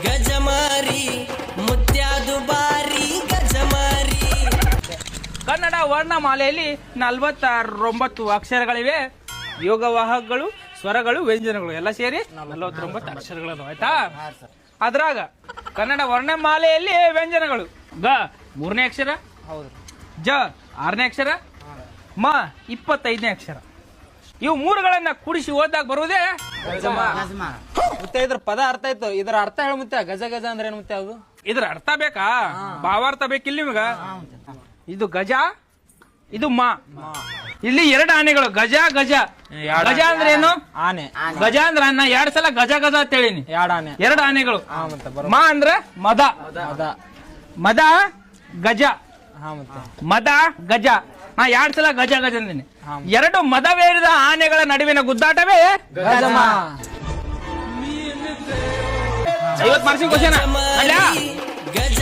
ಗಜಮಾರಿ ಮುತ್ಯಾದು ಬಾರಿ ಗಜಮಾರಿ. ಕನ್ನಡ ವರ್ಣಮಾಲೆಯಲ್ಲಿ 49 ಅಕ್ಷರಗಳಿವೆ. ಯೋಗವಾಹಕಗಳು, ಸ್ವರಗಳು, ವ್ಯಂಜನಗಳು ಎಲ್ಲ ಸೇರಿ 49 ಅಕ್ಷರಗಳು ಆಯ್ತಾ. ಅದ್ರಾಗ ಕನ್ನಡ ವರ್ಣಮಾಲೆಯಲ್ಲಿ ವ್ಯಂಜನಗಳು ಗ 3ನೇ ಅಕ್ಷರ, ಜ 6ನೇ ಅಕ್ಷರ, ಮ 25ನೇ ಅಕ್ಷರ. ಇವು ಮೂರುಗಳನ್ನ ಕೂಡಿಸಿ ಓದಾಗ ಬರುವುದೇ ಮತ್ತೆ ಇದ್ರ ಪದ ಅರ್ಥ ಆಯ್ತು. ಇದರ ಅರ್ಥ ಹೇಳ ಮುತ್ತೆ. ಗಜ ಗಜ ಅಂದ್ರೆ ಏನು ಮುತ್ತೆ? ಅದು ಇದ್ರ ಅರ್ಥ ಬೇಕಾ? ಭಾವಾರ್ಥ ಬೇಕಿಲ್ಲ ನಿಮಗ? ಇದು ಗಜ, ಇದು ಮ. ಇಲ್ಲಿ 2 ಆನೆಗಳು, ಗಜ ಗಜ. ಗಜ ಅಂದ್ರೆ ಏನು? ಆನೆ. ಗಜ ಅಂದ್ರ ನಾ 2 ಸಲ ಗಜ ಗಜ ಅಂತ ಹೇಳಿನಿ. 2 ಆನೆ, 2 ಆನೆಗಳು. ಮ ಅಂದ್ರೆ ಮದ. ಮದ ಗಜ. ಮದ ಗಜ. ನಾ 2 ಸಲ ಗಜ ಗಜ ಅಂದಿನಿ. 2 ಮದವೇರಿದ ಆನೆಗಳ ನಡುವಿನ ಗುದ್ದಾಟವೇ ಗಜಮ. 50 ಮಾರ್ಕ್ಸಿನ ಕ್ವಶನ್. ಗಜ